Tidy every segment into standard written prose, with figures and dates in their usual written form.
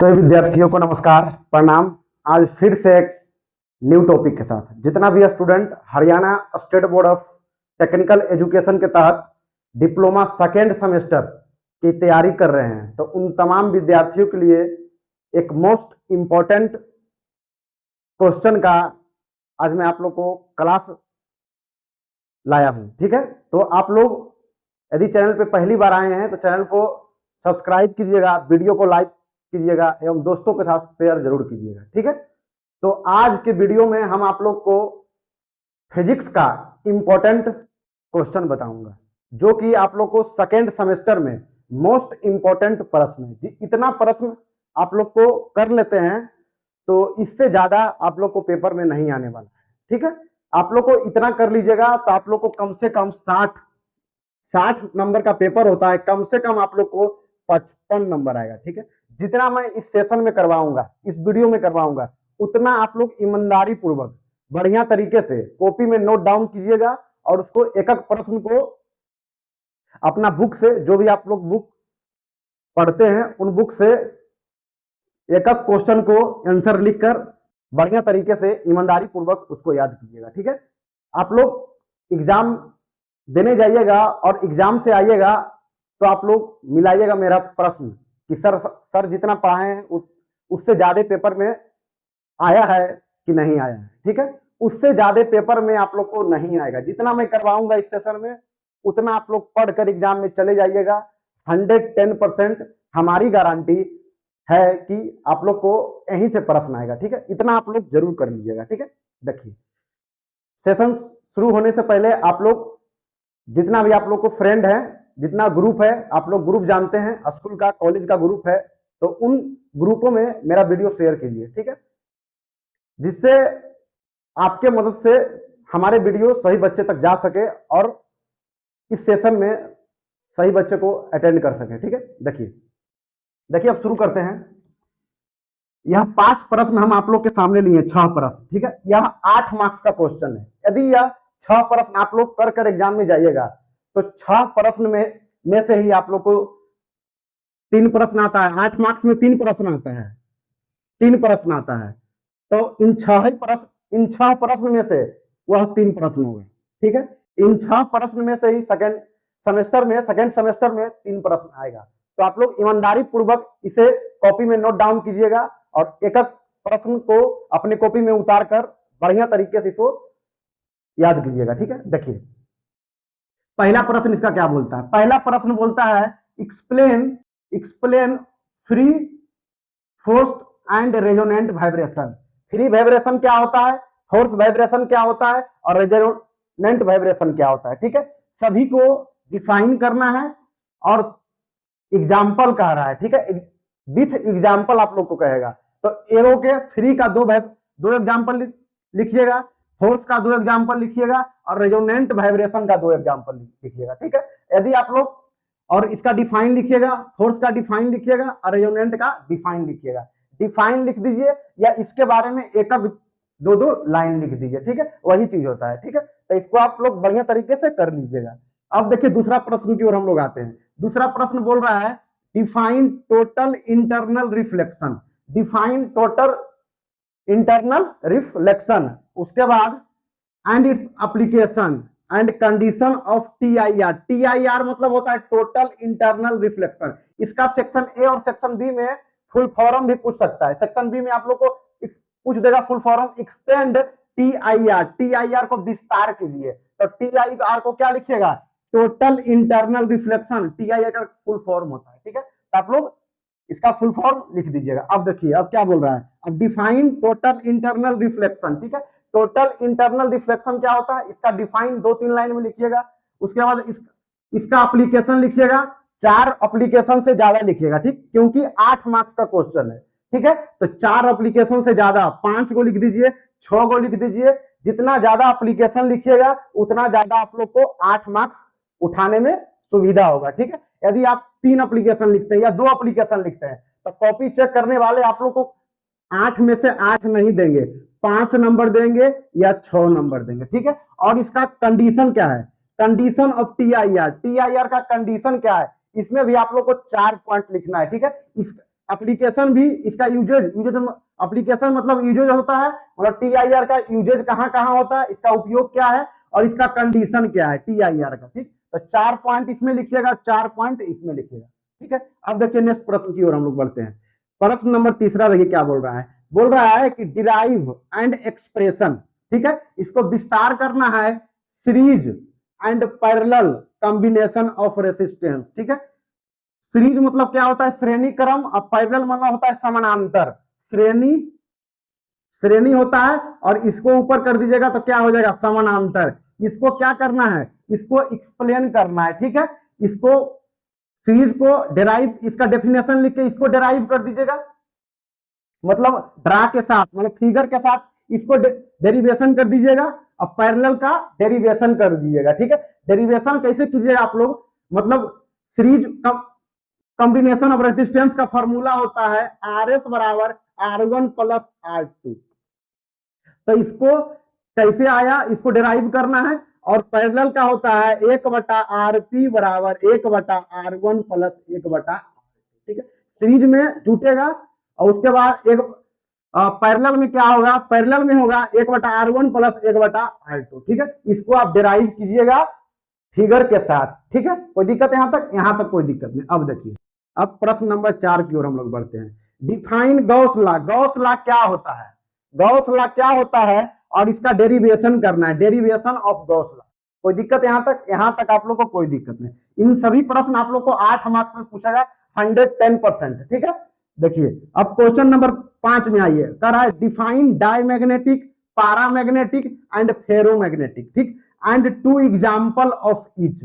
सभी विद्यार्थियों को नमस्कार, प्रणाम। आज फिर से एक न्यू टॉपिक के साथ जितना भी student Haryana state board of technical education के तहत डिप्लोमा सेकेंड सेमेस्टर की तैयारी कर रहे हैं, तो उन तमाम विद्यार्थियों के लिए एक मोस्ट इम्पोर्टेंट क्वेश्चन का आज मैं आप लोग को क्लास लाया हूं। ठीक है, तो आप लोग यदि चैनल पे पहली बार आए हैं तो चैनल को सब्सक्राइब कीजिएगा, वीडियो को लाइक कीजिएगा एवं दोस्तों के साथ शेयर जरूर कीजिएगा। ठीक है, तो आज के वीडियो में हम आप लोग को फिजिक्स का इंपॉर्टेंट क्वेश्चन बताऊंगा, जो कि आप लोग को सेकेंड सेमेस्टर में मोस्ट इंपॉर्टेंट प्रश्न है जी। इतना प्रश्न आप लोग को कर लेते हैं तो इससे ज्यादा आप लोग को पेपर में नहीं आने वाला है। ठीक है, आप लोग को इतना कर लीजिएगा तो आप लोग को कम से कम 60 नंबर का पेपर होता है, कम से कम आप लोग को 55 नंबर आएगा। ठीक है, जितना मैं इस सेशन में करवाऊंगा, इस वीडियो में करवाऊंगा, उतना आप लोग ईमानदारी पूर्वक बढ़िया तरीके से कॉपी में नोट डाउन कीजिएगा और उसको एक एक प्रश्न को अपना बुक से, जो भी आप लोग बुक पढ़ते हैं उन बुक से एक एक क्वेश्चन को आंसर लिखकर बढ़िया तरीके से ईमानदारी पूर्वक उसको याद कीजिएगा। ठीक है, आप लोग एग्जाम देने जाइएगा और एग्जाम से आइएगा तो आप लोग मिलाइएगा मेरा प्रश्न कि सर जितना पढ़ाए हैं उससे ज्यादा पेपर में आया है कि नहीं आया है। ठीक है, उससे ज्यादा पेपर में आप लोग को नहीं आएगा। जितना मैं करवाऊंगा इस सेशन में उतना आप लोग पढ़कर एग्जाम में चले जाइएगा। 110% हमारी गारंटी है कि आप लोग को यहीं से प्रश्न आएगा। ठीक है, इतना आप लोग जरूर कर लीजिएगा। ठीक है, देखिए सेशन शुरू होने से पहले आप लोग जितना भी आप लोग को फ्रेंड है, जितना ग्रुप है, आप लोग ग्रुप जानते हैं, स्कूल का कॉलेज का ग्रुप है, तो उन ग्रुपों में मेरा वीडियो शेयर कीजिए। ठीक है, जिससे आपके मदद से हमारे वीडियो सही बच्चे तक जा सके और इस सेशन में सही बच्चे को अटेंड कर सके। ठीक है, देखिए अब शुरू करते हैं। यह 5 प्रश्न हम आप लोग के सामने लिए, 6 प्रश्न। ठीक है, यह 8 मार्क्स का क्वेश्चन है। यदि यह 6 प्रश्न आप लोग कर एग्जाम में जाइएगा तो 6 प्रश्न में से ही आप लोग को 3 प्रश्न आता है। 8 मार्क्स में 3 प्रश्न आता है, 3 प्रश्न आता है, तो इन 6 प्रश्न में से वह 3 प्रश्न हो गए। ठीक है, इन 6 प्रश्न में से ही सेकेंड सेमेस्टर में 3 प्रश्न आएगा। तो आप लोग ईमानदारी पूर्वक इसे कॉपी में नोट डाउन कीजिएगा और एक एक प्रश्न को अपने कॉपी में उतार कर बढ़िया तरीके से इसको याद कीजिएगा। ठीक है, देखिए पहला प्रश्न इसका क्या बोलता है। पहला प्रश्न बोलता है explain free forced and resonant vibration. Free vibration क्या होता है, फोर्स वाइब्रेशन क्या होता है और रेजोनेंट वाइब्रेशन क्या होता है। ठीक है, सभी को डिफाइन करना है और एग्जाम्पल कह रहा है। ठीक है, विथ एग्जाम्पल आप लोग को कहेगा। तो एरो के फ्री का 2 एग्जाम्पल लिखिएगा, फोर्स का 2 एग्जाम्पल लिखिएगा और रेजोनेंट वाइब्रेशन का 2 एग्जाम्पल लिखिएगा। ठीक है, यदि आप लोग और इसका डिफाइन लिखिएगा, फोर्स का डिफाइन लिखिएगा और रेजोनेंट का डिफाइन लिखिएगा। डिफाइन लिख दीजिए या इसके बारे में एक 2 लाइन लिख दीजिए। ठीक है, वही चीज होता है। ठीक है, तो इसको आप लोग बढ़िया तरीके से कर लीजिएगा। अब देखिए दूसरा प्रश्न की ओर हम लोग आते हैं। दूसरा प्रश्न बोल रहा है define total internal reflection. Define total internal reflection, उसके बाद and its application and condition of TIR। TIR मतलब होता है टोटल इंटरनल रिफ्लेक्शन। इसका सेक्शन ए और सेक्शन बी में फुल फॉर्म भी पूछ सकता है। सेक्शन बी में आप लोग को पूछ देगा full form extend TIR। TIR को विस्तार कीजिए, तो TIR को क्या लिखिएगा, टोटल इंटरनल रिफ्लेक्शन। TIR का फुल फॉर्म होता है। ठीक है, तो आप लोग इसका फुल फॉर्म लिख दीजिएगा। अब देखिए अब क्या बोल रहा है, अब डिफाइन टोटल इंटरनल रिफ्लेक्शन। ठीक है, टोटल इंटरनल रिफ्लेक्शन क्या होता है, इसका डिफाइन 2-3 लाइन में लिखिएगा। उसके बाद इसका एप्लीकेशन लिखिएगा, 4 एप्लीकेशन से ज्यादा लिखिएगा। ठीक, क्योंकि 8 मार्क्स का क्वेश्चन है। ठीक है, तो 4 एप्लीकेशन से ज्यादा 5 को लिख दीजिए, 6 को लिख दीजिए। जितना ज्यादा एप्लीकेशन लिखिएगा उतना ज्यादा आप लोग को 8 मार्क्स उठाने में सुविधा होगा। ठीक है, यदि आप 3 एप्लीकेशन लिखते हैं या 2 एप्लीकेशन लिखते हैं तो कॉपी चेक करने वाले आप लोग को 8 में से 8 नहीं देंगे, 5 नंबर देंगे या 6 नंबर देंगे। ठीक है, और इसका कंडीशन क्या है, कंडीशन ऑफ TIR। TIR का कंडीशन क्या है, इसमें भी आप लोग को 4 पॉइंट लिखना है। ठीक है, एप्लीकेशन भी इसका यूजेज यूजेज एप्लीकेशन मतलब यूजेज होता है, मतलब TIR का यूजेज कहाँ कहाँ होता है, इसका उपयोग क्या है और इसका कंडीशन क्या है TIR का। ठीक, तो 4 पॉइंट इसमें लिखिएगा, 4 पॉइंट इसमें लिखिएगा। ठीक है, अब देखिए नेक्स्ट प्रश्न की ओर हम लोग बढ़ते हैं। प्रश्न नंबर तीसरा देखिए क्या बोल रहा है। बोल रहा है कि डिराइव एंड एक्सप्रेशन, ठीक है, इसको विस्तार करना है series and parallel combination of resistance. ठीक है, सीरीज मतलब क्या होता है श्रेणी क्रम, और पैरेलल मतलब होता है समानांतर। श्रेणी श्रेणी होता है और इसको ऊपर कर दीजिएगा तो क्या हो जाएगा समानांतर। इसको क्या करना है, इसको एक्सप्लेन करना है। ठीक है, इसको सीरीज को डेराइव, इसका डेफिनेशन लिख के इसको डेराइव कर दीजिएगा, मतलब ड्रा के साथ, मतलब फिगर के साथ इसको डेरिवेशन कर दीजिएगा और पैरेलल का डेरिवेशन कर दीजिएगा। ठीक है, डेरिवेशन कैसे कीजिएगा आप लोग, मतलब सीरीज कॉम्बिनेशन ऑफ रेसिस्टेंस का फॉर्मूला होता है RS बराबर R1 प्लस R2। तो इसको कैसे आया, इसको डेराइव करना है, और पैरेलल का होता है 1/RP बराबर 1/R1 प्लस 1/R। ठीक है, सीरीज में जुटेगा और उसके बाद एक पैरेलल में क्या होगा, पैरेलल में होगा 1/R1 प्लस 1/R2। ठीक है, इसको आप डेराइव कीजिएगा फिगर के साथ। ठीक है, कोई दिक्कत यहां तक, यहां तक कोई दिक्कत नहीं। अब देखिए, अब प्रश्न नंबर 4 की ओर हम लोग बढ़ते हैं। Define Gauss law. Gauss law क्या होता है, गॉस लॉ क्या होता है और इसका डेरिवेशन करना है, डेरिवेशन ऑफ गॉस लॉ। कोई दिक्कत यहां तक, यहां तक आप लोग को कोई दिक्कत नहीं। इन सभी प्रश्न आप लोग को 8 मार्क्स में पूछेगा 110%। ठीक है, देखिए अब क्वेश्चन नंबर 5 में आइए, कर रहा है define diamagnetic, paramagnetic and ferromagnetic. ठीक, and 2 example of each.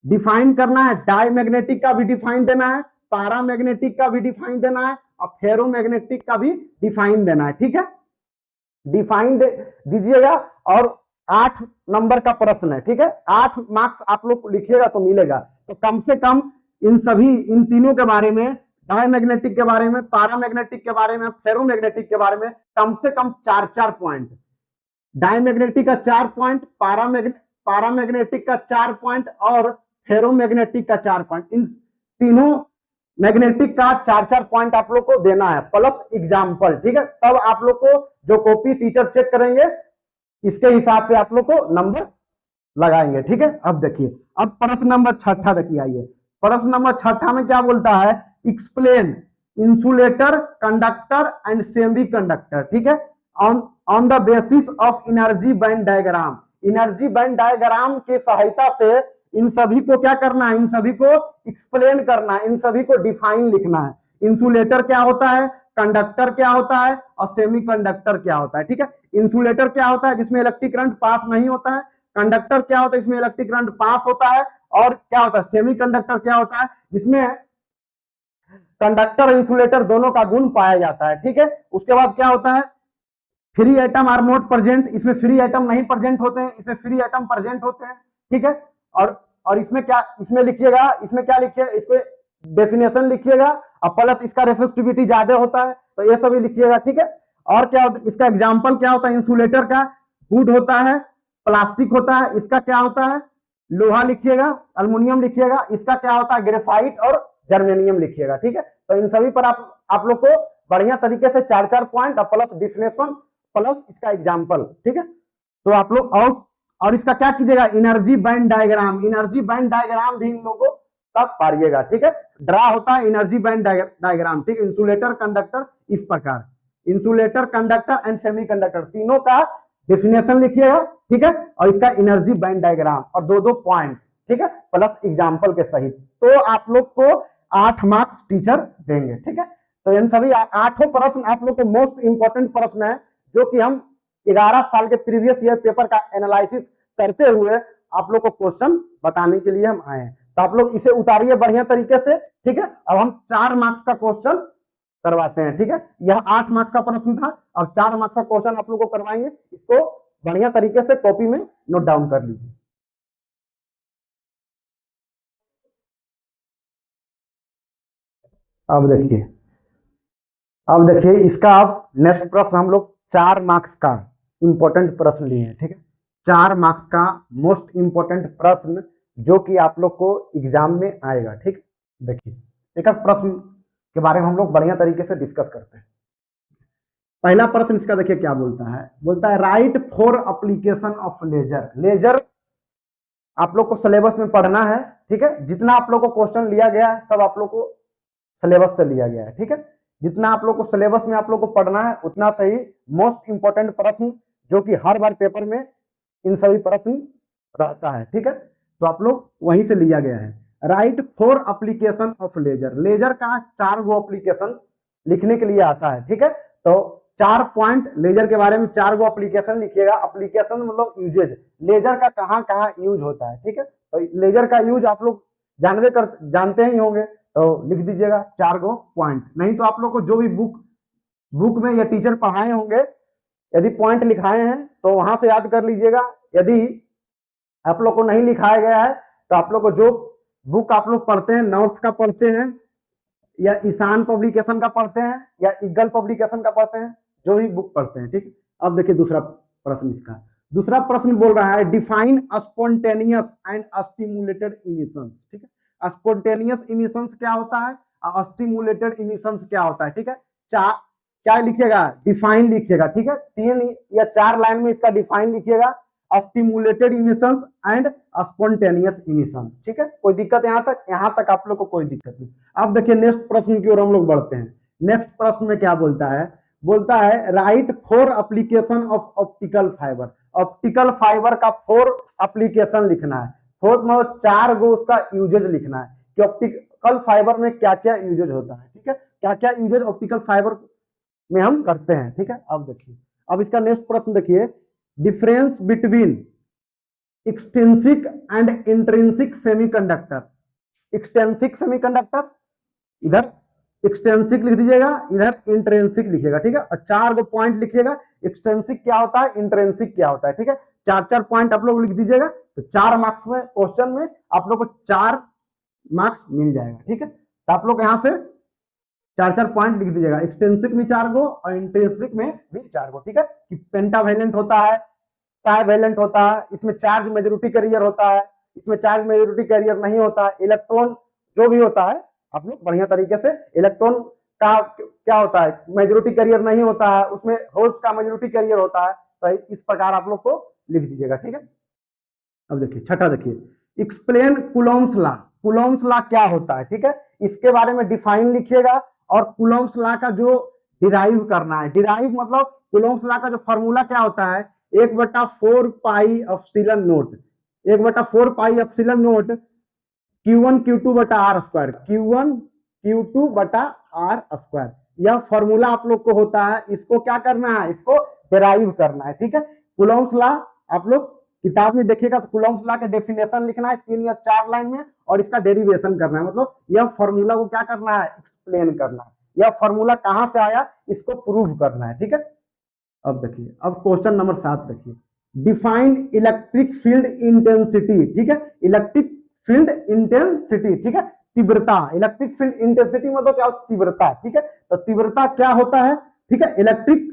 Define करना है, डायमैग्नेटिक का भी डिफाइन देना है, पैरामैग्नेटिक का भी डिफाइन देना है और फेरोमैग्नेटिक का भी डिफाइन देना है। ठीक है, डिफाइन दीजिएगा और 8 नंबर का प्रश्न है। ठीक है, 8 मार्क्स आप लोग लिखिएगा तो मिलेगा। तो कम से कम इन सभी, इन तीनों के बारे में, डायमैग्नेटिक के बारे में, पैरामैग्नेटिक के बारे में, फेरोमैग्नेटिक के बारे में कम से कम 4-4 पॉइंट। डायमैग्नेटिक का 4 पॉइंट, पैरामैग्नेटिक का 4 पॉइंट और फेरोमैग्नेटिक का 4 पॉइंट। इन तीनों मैग्नेटिक का 4-4 पॉइंट आप लोग को देना है प्लस एग्जाम्पल। ठीक है, तब आप लोग को जो कॉपी टीचर चेक करेंगे इसके हिसाब से आप लोग को नंबर लगाएंगे। ठीक है, अब देखिए, अब प्रश्न नंबर 6 देखिए, आइए प्रश्न नंबर 6 में क्या बोलता है, explain insulator, conductor and semi conductor. ठीक है, on the basis of energy band diagram. Energy band diagram की सहायता से इन सभी को क्या करना है, इन सभी को एक्सप्लेन करना है, इन सभी को डिफाइन लिखना है। इंसुलेटर क्या होता है, कंडक्टर क्या होता है और सेमी कंडक्टर क्या होता है। ठीक है, इंसुलेटर क्या होता है, जिसमें इलेक्ट्रिक करंट पास नहीं होता है। कंडक्टर क्या होता है, इसमें इलेक्ट्रिक करंट पास होता है। और क्या होता है, सेमी कंडक्टर क्या होता है, जिसमें कंडक्टर और इंसुलेटर दोनों का गुण पाया जाता है। ठीक है, उसके बाद क्या होता है, free atom are not present. इसमें फ्री एटम नहीं प्रेजेंट होते हैं, इसमें फ्री एटम प्रेजेंट होते हैं। ठीक है, और इसमें क्या, इसमें लिखिएगा, इसमें क्या लिखिएगा, इसको डेफिनेशन लिखिएगा और प्लस इसका रेसिस्टिविटी ज्यादा होता है तो ये सभी लिखिएगा। ठीक है, और क्या होता है, इसका एग्जांपल क्या होता है, इंसुलेटर का वुड होता है, प्लास्टिक होता है, इसका क्या होता है लोहा लिखिएगा, अल्युमिनियम लिखिएगा, इसका क्या होता है ग्रेफाइट और जर्मेनियम लिखिएगा। ठीक है, तो इन सभी पर आप लोग को बढ़िया तरीके से 4-4 पॉइंट और प्लस डिफिनेशन प्लस इसका एग्जाम्पल। ठीक है, तो आप लोग और इसका क्या कीजिएगा, energy band diagram. Energy band diagram भी इन लोगों तक पारिएगा। ठीक है, ड्रा होता है एनर्जी बैंड डायग्राम। ठीक, इंसुलेटर, कंडक्टर, इस प्रकार इंसुलेटर, कंडक्टर एंड सेमीकंडक्टर तीनों का डेफिनेशन लिखिएगा। ठीक है, और इसका एनर्जी बैंड डायग्राम और 2-2 पॉइंट। ठीक है, प्लस एग्जाम्पल के सहित। तो आप लोग को 8 मार्क्स टीचर देंगे। ठीक है, तो इन सभी 8 प्रश्न आप लोग को मोस्ट इंपॉर्टेंट प्रश्न है, जो कि हम 11 साल के प्रीवियस ईयर पेपर का एनालिसिस करते हुए आप लोग को क्वेश्चन बताने के लिए हम आए हैं। तो आप लोग इसे उतारिए बढ़िया तरीके से। ठीक है, अब हम 4 मार्क्स का क्वेश्चन करवाते हैं। ठीक है, यह 8 मार्क्स का प्रश्न था, अब 4 मार्क्स का क्वेश्चन आप लोग को करवाएंगे। इसको बढ़िया तरीके से कॉपी में नोट डाउन कर लीजिए। अब देखिए इसका आप नेक्स्ट प्रश्न हम लोग 4 मार्क्स का इंपॉर्टेंट प्रश्न लिए हैं। ठीक है, 4 मार्क्स का मोस्ट इंपॉर्टेंट प्रश्न जो कि आप लोग को एग्जाम में आएगा। ठीक, देखिए एक प्रश्न के बारे में हम लोग बढ़िया तरीके से डिस्कस करते हैं। पहला प्रश्न इसका देखिए क्या बोलता है write four application of laser. Laser आप लोग को सिलेबस में पढ़ना है, ठीक है। जितना आप लोग को क्वेश्चन लिया गया है सब आप लोग को सिलेबस से लिया गया है, ठीक है। जितना आप लोग को सिलेबस में आप लोग को पढ़ना है उतना सही। मोस्ट इंपॉर्टेंट प्रश्न जो कि हर बार पेपर में इन सभी प्रश्न रहता है, ठीक है। तो आप लोग वहीं से लिया गया है। Write four application of laser. Laser का 4 गो एप्लीकेशन लिखने के लिए आता है, ठीक है। तो 4 पॉइंट लेजर के बारे में 4 गो एप्लीकेशन लिखिएगा। एप्लीकेशन मतलब यूजेज, लेजर का कहाँ कहाँ यूज होता है, ठीक है। तो लेजर का यूज आप लोग जानते ही होंगे, तो लिख दीजिएगा 4 गो पॉइंट। नहीं तो आप लोग को जो भी बुक में या टीचर पढ़ाए होंगे यदि पॉइंट लिखाए हैं तो वहां से याद कर लीजिएगा। यदि आप लोग को नहीं लिखाया गया है तो आप लोग को जो बुक आप लोग पढ़ते हैं, नॉर्थ का पढ़ते हैं या ईशान पब्लिकेशन का पढ़ते हैं या ईगल पब्लिकेशन का पढ़ते हैं, जो भी बुक पढ़ते हैं, ठीक। अब देखिए दूसरा प्रश्न इसका। दूसरा प्रश्न बोल रहा है define spontaneous and stimulated emissions, ठीक है। स्पॉन्टेनियस इमिशंस क्या होता है और स्टिमुलेटेड इमिशंस क्या होता है, ठीक है। क्या लिखिएगा, डिफाइन लिखिएगा, ठीक है। 3 या 4 लाइन में इसका डिफाइन लिखिएगा, stimulated emissions and spontaneous emissions, ठीक है। कोई दिक्कत यहाँ तक आप लोग को कोई दिक्कत नहीं। अब देखिए नेक्स्ट प्रश्न की ओर हम लोग बढ़ते हैं। नेक्स्ट प्रश्न में क्या बोलता है right 4 application of optical fibre. Optical fibre का 4 एप्लीकेशन लिखना है। 4 मतलब 4 गो उसका यूजेज लिखना है कि ऑप्टिकल फाइबर में क्या क्या यूजेज होता है, ठीक है। क्या क्या यूजेज ऑप्टिकल फाइबर में हम करते हैं, ठीक है। अब देखिए, अब इसका नेक्स्ट प्रश्न देखिए, difference between extrinsic and intrinsic semiconductor. Extrinsic semiconductor, इधर एक्सटेंसिक लिख दीजिएगा, इधर इंट्रेंसिक लिखिएगा, ठीक है। और 4 गो पॉइंट लिखिएगा, एक्सटेंसिक क्या होता है, इंट्रेंसिक क्या होता है, ठीक है। 4-4 पॉइंट आप लोग लिख दीजिएगा, तो 4 मार्क्स में क्वेश्चन में आप लोग को 4 मार्क्स मिल जाएगा, ठीक है। तो आप लोग यहां से 4-4 पॉइंट लिख दीजिएगा, एक्सटेंसिक में 4 गो और इंट्रेंसिक में भी 4 गो, ठीक है। कि पेंटावैलेंट होता है, ट्राइवैलेंट होता है, इसमें चार्ज मेजॉरिटी कैरियर होता है, इसमें चार्ज मेजॉरिटी कैरियर नहीं होता है। इलेक्ट्रॉन जो भी होता है आप लोग बढ़िया तरीके से, इलेक्ट्रॉन का क्या होता है, मेजॉरिटी कैरियर नहीं होता है, उसमें होल्स का मेजॉरिटी कैरियर होता है। तो इस प्रकार आप लोग को लिख दीजिएगा, ठीक है। अब देखिए छठा देखिए, explain Coulomb's law. Coulomb's law क्या होता है, ठीक है। इसके बारे में डिफाइन लिखिएगा और कूलॉम्स लॉ का जो डिराइव करना है। डिराइव मतलब कूलॉम्स लॉ का जो फॉर्मूला क्या होता है, 1/4 pi epsilon note, 1/4 pi epsilon note Q1 Q2 बटा आर स्क्वायर, Q1 Q2 बटा आर स्क्वायर। यह फॉर्मूला आप लोग को होता है, इसको क्या करना है, इसको डेराइव करना है, ठीक है। कूलॉम्स लॉ आप लोग किताब में देखिएगा तो कूलॉम्स लॉ का डेफिनेशन लिखना है 3 या 4 लाइन में और इसका डेरिवेशन करना है। मतलब यह फॉर्मूला को क्या करना है, एक्सप्लेन करना है। यह फॉर्मूला कहां से आया इसको प्रूव करना है, ठीक है। अब देखिए, अब क्वेश्चन नंबर 7 देखिए, डिफाइन इलेक्ट्रिक फील्ड इंटेंसिटी, ठीक है। इलेक्ट्रिक फील्ड इंटेंसिटी, ठीक है, तीव्रता। इलेक्ट्रिक फील्ड इंटेंसिटी मतलब क्या, तीव्रता, ठीक है। तो तीव्रता क्या होता है, ठीक है। इलेक्ट्रिक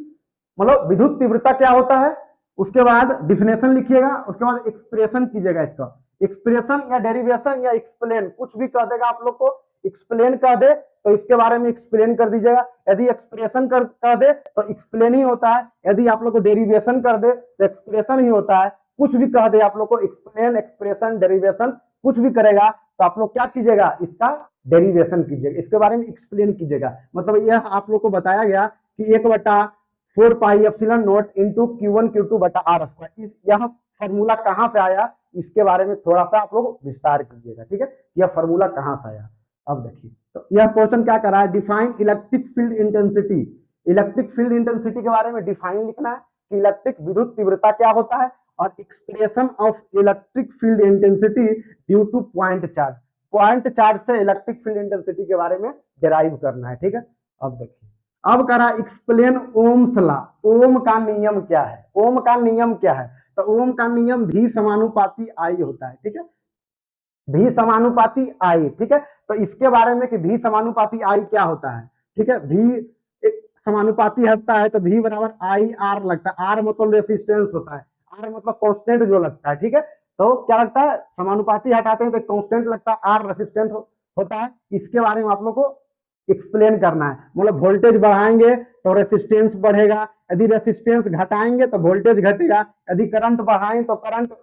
मतलब विद्युत तीव्रता क्या होता है, उसके बाद डिफिनेशन लिखिएगा, उसके बाद एक्सप्रेशन कीजिएगा। इसका एक्सप्रेशन या डेरिवेशन या एक्सप्लेन कुछ भी कह देगा आप लोग को, एक्सप्लेन कह दे तो इसके बारे में एक्सप्लेन कर दीजिएगा। यदि एक्सप्रेशन कह दे तो एक्सप्लेन ही होता है, यदि आप लोग को डेरिवेशन कर दे तो एक्सप्रेशन ही होता है। कुछ भी कह दे आप लोग को, एक्सप्लेन, एक्सप्रेशन, डेरिवेशन कुछ भी करेगा तो आप लोग क्या कीजिएगा, इसका डेरिवेशन कीजिएगा, इसके बारे में एक्सप्लेन कीजिएगा। मतलब यह आप लोग को बताया गया कि 1/4 pi epsilon note into Q1 Q2 बटा आर स्क्वायर। यह फॉर्मूला कहां से आया इसके बारे में थोड़ा सा आप लोग विस्तार कीजिएगा, ठीक है। यह फॉर्मूला कहां से आया। अब देखिए, तो यह क्वेश्चन क्या कर रहा है, define electric field intensity. Electric field intensity के बारे में डिफाइन लिखना है कि इलेक्ट्रिक विद्युत तीव्रता क्या होता है और expression of electric field intensity due two point charge. Point charge से इलेक्ट्रिक फील्ड इंटेंसिटी के बारे में डेराइव करना है, ठीक है। अब देखिए, अब करा एक्सप्लेन ओम्स लॉ। ओम का नियम क्या है, ओम का नियम क्या है, तो ओम का नियम भी समानुपाती आई होता है, ठीक है। भी समानुपाती आई, ठीक है। तो इसके बारे में कि भी समानुपाती आई क्या होता है, ठीक है। भी एक समानुपाती हटता है तो भी बराबर आई आर लगता है। आर मतलब रेसिस्टेंस होता है, आर मतलब कांस्टेंट जो लगता है, ठीक है। तो क्या लगता है, समानुपाती हटाते हैं तो कांस्टेंट लगता है, आर रेसिस्टेंट होता है। इसके बारे में आप लोग को एक्सप्लेन करना है। मतलब वोल्टेज बढ़ाएंगे तो रेसिस्टेंस बढ़ेगा, यदि रेसिस्टेंस घटाएंगे तो वोल्टेज घटेगा, यदि करंट बढ़ाएं तो करंट,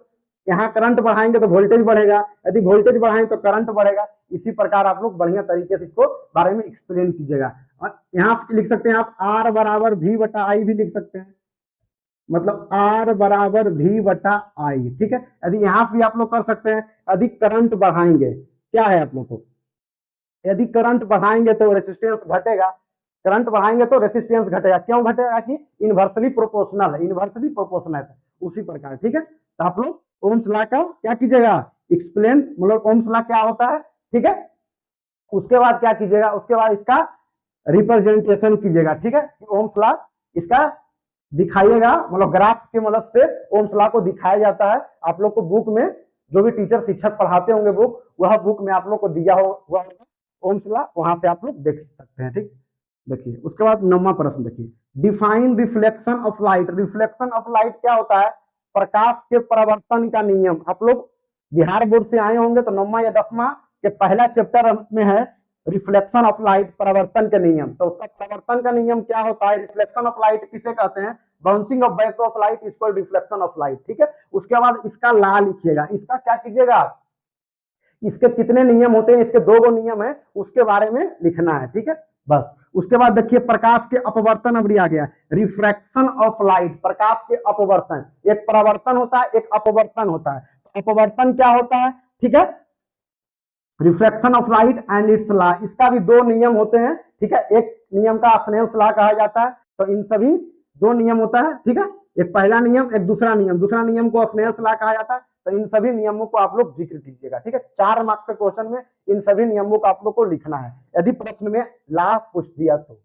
यहाँ करंट बढ़ाएंगे तो वोल्टेज बढ़ेगा, यदि वोल्टेज बढ़ाएं तो करंट बढ़ेगा। इसी प्रकार आप लोग बढ़िया तरीके से इसको बारे में एक्सप्लेन कीजिएगा। यहाँ लिख सकते हैं आप R बराबर V बटा I भी लिख सकते हैं, मतलब R बराबर V बटा I, ठीक है। यदि यहाँ भी आप लोग कर सकते हैं, यदि करंट बढ़ाएंगे, क्या है आप लोग को, यदि करंट बढ़ाएंगे तो रेसिस्टेंस घटेगा, करंट बढ़ाएंगे तो रेसिस्टेंस घटेगा। क्यों घटेगा कि इनवर्सली प्रोपोर्शनल है, इनवर्सली प्रोपोर्शनल है। उसी प्रकार, ठीक है। तो आप लोग ओम्स लॉ का क्या कीजिएगा, एक्सप्लेन, मतलब ओम्स लॉ क्या होता है, ठीक है। उसके बाद क्या कीजिएगा, उसके बाद इसका रिप्रेजेंटेशन कीजिएगा, ठीक है। ओम्स लॉ इसका दिखाइएगा, मतलब ग्राफ की मदद से ओम्स लॉ को दिखाया जाता है। आप लोग को बुक में जो भी टीचर शिक्षक पढ़ाते होंगे बुक, वह बुक में आप लोग को दिया होगा ओम्स लॉ, वहां से आप लोग देख सकते हैं, ठीक। देखिए उसके बाद 9वां प्रश्न देखिए, define reflection of light. Reflection of light क्या होता है, प्रकाश के परावर्तन का नियम। आप लोग बिहार बोर्ड से आए होंगे तो 9वां या 10वां के पहला चैप्टर में है रिफ्लेक्शन ऑफ लाइट, परावर्तन के नियम। तो उसका परावर्तन का नियम क्या होता है, रिफ्लेक्शन ऑफ लाइट किसे कहते हैं, bouncing off back of light equal reflection of light, ठीक है। उसके बाद इसका लॉ लिखिएगा, इसका क्या कीजिएगा, इसके कितने नियम होते हैं, इसके 2 नियम है, उसके बारे में लिखना है, ठीक है, बस। उसके बाद देखिए प्रकाश के अपवर्तन, अब आ गया रिफ्रैक्शन ऑफ लाइट, प्रकाश के अपवर्तन, एक परावर्तन होता है, एक अपवर्तन होता है। अपवर्तन क्या होता है, ठीक है, refraction of light and it's law, इसका भी 2 नियम होते हैं, ठीक है। एक नियम का स्नेल्स लॉ कहा जाता है, तो इन सभी 2 नियम होता है, ठीक है। एक पहला नियम, एक दूसरा नियम, दूसरा नियम को स्नेल्स लॉ कहा जाता है। तो इन सभी नियमों को आप लोग जिक्र कीजिएगा, ठीक है। 4 मार्क्स के क्वेश्चन में इन सभी नियमों को आप लोग को लिखना है, यदि प्रश्न में लॉ पूछ दिया तो।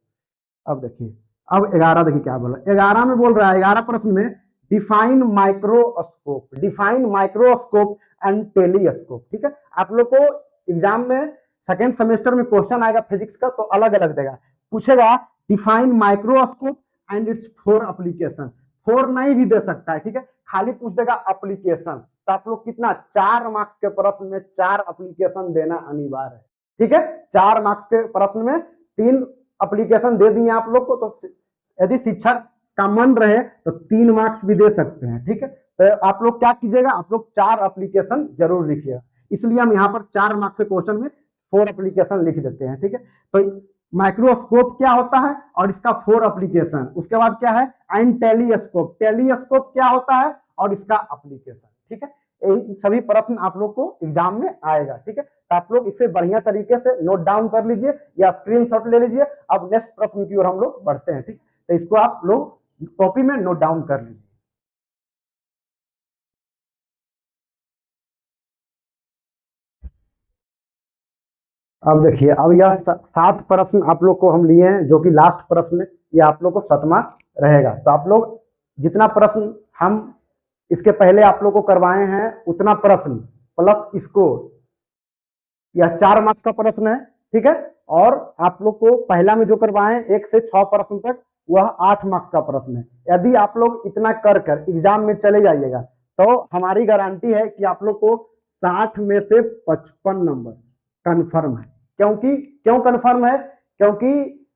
अब देखिए, अब 11 देखिए क्या बोला, 11 में बोल रहा है, 11 प्रश्न में define microscope, define microscope and telescope, ठीक है। आप लोग को एग्जाम में सेकेंड सेमेस्टर में क्वेश्चन आएगा फिजिक्स का, तो अलग अलग देगा, पूछेगा define microscope and it's 4 application, 4 नहीं भी दे सकता है, ठीक है, खाली पूछ देगा एप्लीकेशन। तो आप लोग कितना, 4 मार्क्स के प्रश्न में 4 एप्लीकेशन देना अनिवार्य है, ठीक है। 4 मार्क्स के प्रश्न में 3 एप्लीकेशन दे दिए आप लोग को, तो यदि शिक्षक का मन रहे तो 3 मार्क्स भी दे सकते हैं, ठीक है। तो आप लोग क्या कीजिएगा, आप लोग 4 एप्लीकेशन जरूर लिखिएगा, इसलिए हम यहाँ पर 4 मार्क्स के क्वेश्चन में 4 एप्लीकेशन लिख देते हैं, ठीक है। तो माइक्रोस्कोप क्या होता है और इसका 4 एप्लीकेशन, उसके बाद क्या है एंड टेलीस्कोप, टेलीस्कोप क्या होता है और इसका एप्लीकेशन, ठीक है। सभी प्रश्न आप लोग को एग्जाम में आएगा, ठीक है। तो आप लोग इसे बढ़िया तरीके से नोट डाउन कर लीजिए या स्क्रीनशॉट ले लीजिए। अब नेक्स्ट प्रश्न की ओर हम लोग बढ़ते हैं, ठीक। तो इसको आप लोग कॉपी में नोट डाउन कर लीजिए। अब देखिए, अब यह 7 प्रश्न आप लोग को हम लिए हैं, जो कि लास्ट प्रश्न, ये आप लोग को 7वां रहेगा। तो आप लोग जितना प्रश्न हम इसके पहले आप लोग को करवाए हैं उतना प्रश्न प्लस इसको, यह 4 मार्क्स का प्रश्न है, ठीक है। और आप लोग को पहला में जो करवाए 1 से 6 प्रश्न तक, वह 8 मार्क्स का प्रश्न है। यदि आप लोग इतना कर कर एग्जाम में चले जाइएगा तो हमारी गारंटी है कि आप लोग को 60 में से 55 नंबर कंफर्म है। क्यों कंफर्म है, क्योंकि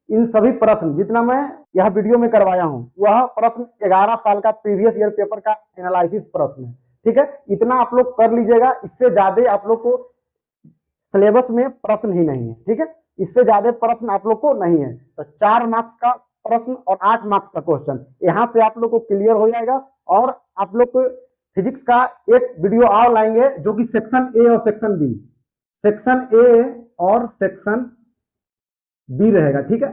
इन सभी प्रश्न जितना मैं यह वीडियो में करवाया हूं, वह प्रश्न 11 साल का प्रीवियस ईयर पेपर का एनालिसिस प्रश्न है, ठीक है। इतना आप लोग कर लीजिएगा, इससे ज्यादा आप लोग को सिलेबस में प्रश्न ही नहीं है, ठीक है। इससे ज्यादा प्रश्न आप लोग को नहीं है। तो 4 मार्क्स का प्रश्न और 8 मार्क्स का क्वेश्चन यहां से आप लोग को क्लियर हो जाएगा। और आप लोग को फिजिक्स का एक वीडियो और लाएंगे, जो कि सेक्शन ए और सेक्शन बी, सेक्शन ए और सेक्शन बी रहेगा, ठीक है।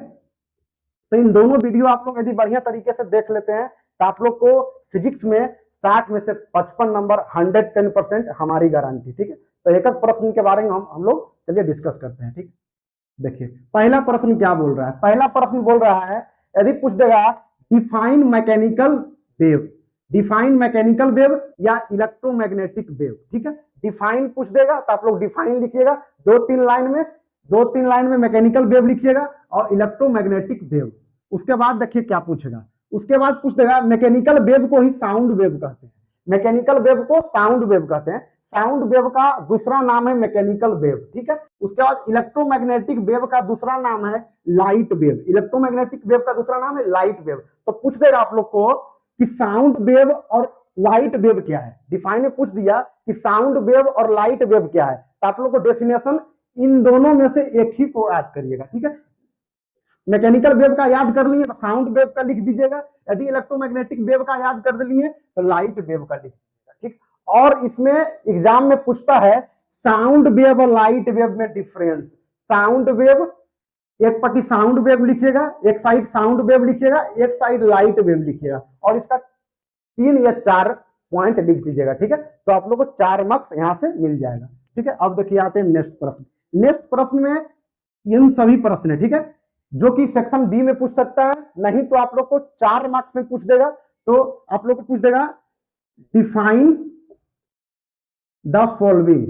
तो इन दोनों वीडियो आप लोग यदि बढ़िया तरीके से देख लेते हैं तो आप लोग को फिजिक्स में 60 में से 55 नंबर 110% हमारी गारंटी, ठीक है। तो एक एक प्रश्न के बारे में हम लोग चलिए डिस्कस करते हैं, ठीक। देखिए पहला प्रश्न क्या बोल रहा है, पहला प्रश्न बोल रहा है, यदि पूछ देगा define mechanical wave, define mechanical wave या इलेक्ट्रोमैग्नेटिक वेव, ठीक है। डिफाइन पूछ देगा तो आप लोग डिफाइन लिखिएगा 2-3 लाइन में मैकेनिकल वेव लिखिएगा और इलेक्ट्रोमैग्नेटिक वेव। उसके बाद देखिए क्या पूछेगा, उसके बाद पूछ देगा मैकेनिकल वेव को ही साउंड वेव कहते हैं, मैकेनिकल वेव को साउंड वेव कहते हैं। साउंड वेव का दूसरा नाम है मैकेनिकल वेव, ठीक है। उसके बाद इलेक्ट्रोमैग्नेटिक वेव का दूसरा नाम है लाइट वेव, इलेक्ट्रोमैग्नेटिक वेव का दूसरा नाम है लाइट वेव। तो पूछ देगा आप लोग को कि साउंड वेव और लाइट वेव क्या है, डिफाइन में पूछ दिया कि साउंड वेव और लाइट वेव क्या है, तो आप लोग को डेफिनेशन इन दोनों में से एक ही को याद करिएगा, ठीक है। मैकेनिकल वेव का याद कर लिए तो साउंड वेव का लिख दीजिएगा, यदि इलेक्ट्रोमैग्नेटिक वेव का याद कर लिए तो लाइट वेव का लिख दीजिएगा, ठीक। और इसमें एग्जाम में पूछता है साउंड वेव और लाइट वेव में डिफरेंस। साउंड वेव एक पट्टी साउंड वेव लिखिएगा, एक साइड साउंड वेव लिखिएगा, एक साइड लाइट वेव लिखिएगा, और इसका 3 या 4 पॉइंट लिख दीजिएगा, ठीक है। तो आप लोग को 4 मार्क्स यहां से मिल जाएगा, ठीक है। अब देखिए आते हैं नेक्स्ट प्रश्न। नेक्स्ट प्रश्न में इन सभी प्रश्न है, ठीक है, जो कि सेक्शन बी में पूछ सकता है, नहीं तो आप लोग को 4 मार्क्स में पूछ देगा। तो आप लोग को पूछ देगा define the following,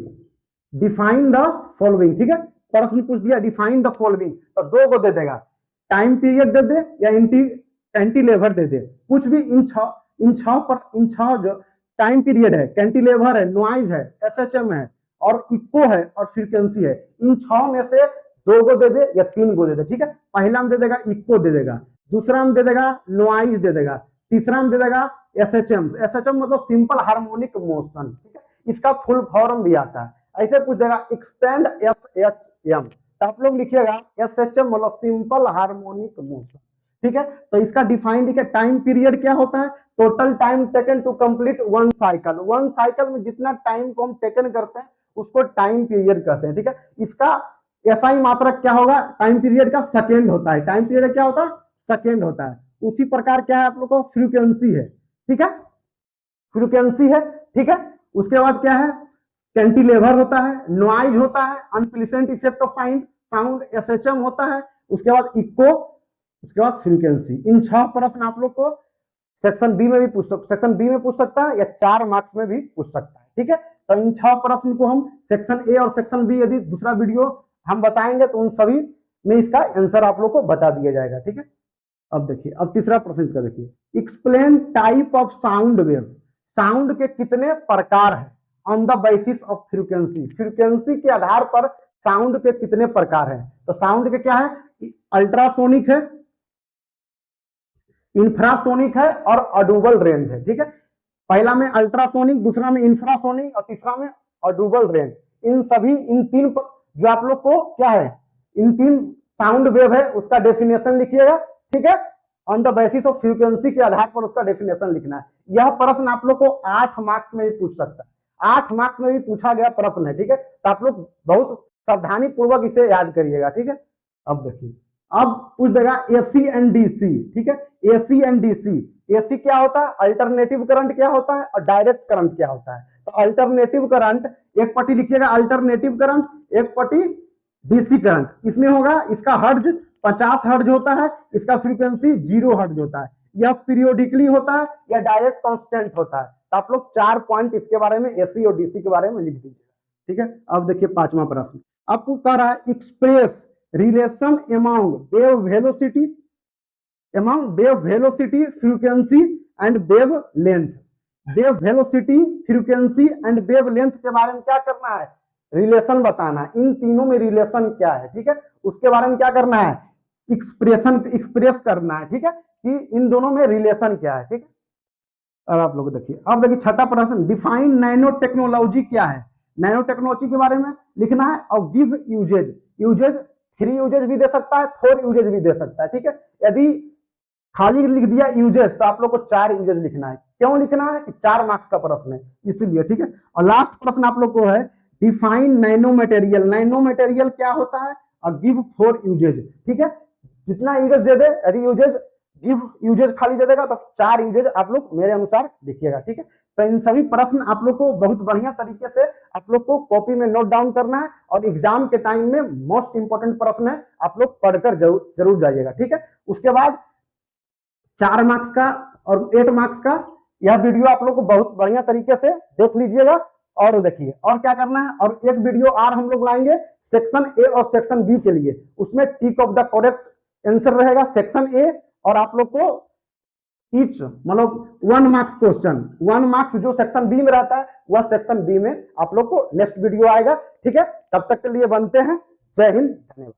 define the following, ठीक है। प्रश्न पूछ दिया डिफाइन द फॉलोइंग, तो 2 को दे देगा, टाइम पीरियड दे दे या कैंटिलेवर दे दे, कुछ भी इन छह जो टाइम पीरियड है, कैंटिलेवर है, नॉइज है, एसएचएम है और इको है और फ्रीक्वेंसी है, इन 6 में से 2 को दे दे या 3 को दे दे, ठीक है। पहला में दे देगा इको दे देगा, दूसरा में दे देगा नॉइज दे देगा, तीसरा में दे देगा एसएचएम। एसएचएम मतलब सिंपल हार्मोनिक मोशन, ठीक है। इसका फुल फॉर्म भी आता है, ऐसे पूछ देगा एक्सपेंड एसएचएम, तो आप लोग लिखिएगा एसएचएम मतलब सिंपल हार्मोनिक मोशन, ठीक है। तो इसका डिफाइन लिखे, टाइम पीरियड क्या होता है, total time taken to complete one cycle, one cycle में जितना टाइम को हम टेकन करते हैं उसको टाइम पीरियड कहते हैं, ठीक है। इसका एसआई मात्रक क्या होगा, टाइम पीरियड का सेकेंड होता है, टाइम पीरियड क्या होता है, सेकेंड होता है। उसी प्रकार क्या है आप लोग को फ्रीक्वेंसी है, ठीक है, फ्रीक्वेंसी है, ठीक है। उसके बाद क्या है, कैंटिलेवर होता है, नॉइज होता है, unpleasant effect of sound, SHM होता है, उसके बाद इको, उसके बाद फ्रीक्वेंसी। इन 6 प्रश्न आप लोग को सेक्शन बी में भी पूछ सकता है या 4 मार्क्स में भी पूछ सकता है, ठीक है। तो इन 6 प्रश्न को हम सेक्शन ए और सेक्शन बी यदि दूसरा वीडियो हम बताएंगे तो उन सभी में इसका आंसर आप लोग को बता दिया जाएगा, ठीक है। अब देखिए, अब तीसरा प्रश्न इसका देखिए, explain type of sound wave, sound के कितने प्रकार है on the basis of frequency, frequency के आधार पर साउंड के कितने प्रकार है। तो साउंड के क्या है, अल्ट्रासोनिक है, इंफ्रासोनिक है और ऑडिबल रेंज है, ठीक है। पहला में अल्ट्रासोनिक, दूसरा में इंफ्रासोनिक और तीसरा में ऑडिबल रेंज। इन सभी इन 3 जो आप लोग को क्या है, इन 3 साउंड वेव है उसका डेफिनेशन लिखिएगा, ठीक है। On the basis of frequency के आधार पर उसका डेफिनेशन लिखना है। यह प्रश्न आप लोग को 8 मार्क्स में भी पूछ सकता है, 8 मार्क्स में भी पूछा गया प्रश्न है, ठीक है। तो आप लोग बहुत सावधानी पूर्वक इसे याद करिएगा, ठीक है। अब देखिए, अब पूछ देगा एसी एंड डीसी, ठीक है, एसी एंड डीसी। एसी क्या होता है, अल्टरनेटिव करंट क्या होता है और डायरेक्ट करंट क्या होता है। तो अल्टरनेटिव करंट एक पट्टी लिखिएगा, अल्टरनेटिव करंट, एक पट्टी डीसी करंट। इसमें होगा, इसका हर्ज 50 हर्ज होता है, इसका फ्रीक्वेंसी 0 हर्ज होता है, यह पीरियोडिकली होता है या डायरेक्ट कांस्टेंट होता है। तो आप लोग 4 पॉइंट इसके बारे में एसी और डीसी के बारे में लिख दीजिएगा, ठीक है। अब देखिए 5वां प्रश्न आपको कह रहा है express relation among wave velocity frequency and wave length. Wave velocity, frequency and wave length के बारे में क्या करना है, रिलेशन बताना है, इन तीनों में रिलेशन क्या है, ठीक है। उसके बारे में क्या करना है, एक्सप्रेस करना है, ठीक है, कि इन दोनों में रिलेशन क्या है, ठीक है। अब आप लोग देखिए, अब देखिए 6ठा प्रश्न, डिफाइन नैनो टेक्नोलॉजी क्या है। नैनो टेक्नोलॉजी के बारे में लिखना है और गिव यूजेज, यूजेज 3 यूजेज भी दे सकता है, 4 यूजेज भी दे सकता है, ठीक है। यदि खाली लिख दिया यूजेज तो आप लोग को 4 यूजेज लिखना है। क्यों लिखना है कि 4 मार्क्स का प्रश्न है इसीलिए, ठीक है। और लास्ट प्रश्न आप लोग को है define nano material, nano material क्या होता है और गिव 4 यूजेज, ठीक है। जितना यूजेज दे दे, यदि यूजेज गिव यूजेज खाली दे देगा तो 4 यूजेज आप लोग मेरे अनुसार लिखिएगा, ठीक है। तो इन सभी प्रश्न आप लोग को बहुत बढ़िया तरीके से आप लोग को कॉपी में नोट डाउन करना है और एग्जाम के टाइम में मोस्ट इंपोर्टेंट प्रश्न है, आप लोग पढ़कर जरूर जाइएगा, ठीक है। उसके बाद 4 मार्क्स का और 8 मार्क्स का यह वीडियो आप लोग को बहुत बढ़िया तरीके से देख लीजिएगा। और देखिए और क्या करना है, और एक वीडियो और हम लोग लाएंगे सेक्शन ए और सेक्शन बी के लिए, उसमें टिक ऑफ द करेक्ट आंसर रहेगा सेक्शन ए, और आप लोग को ईच मतलब 1 मार्क्स क्वेश्चन, 1 मार्क्स जो सेक्शन बी में रहता है वह सेक्शन बी में आप लोग को नेक्स्ट वीडियो आएगा। ठीक है, तब तक के लिए बनते हैं। जय हिंद, धन्यवाद।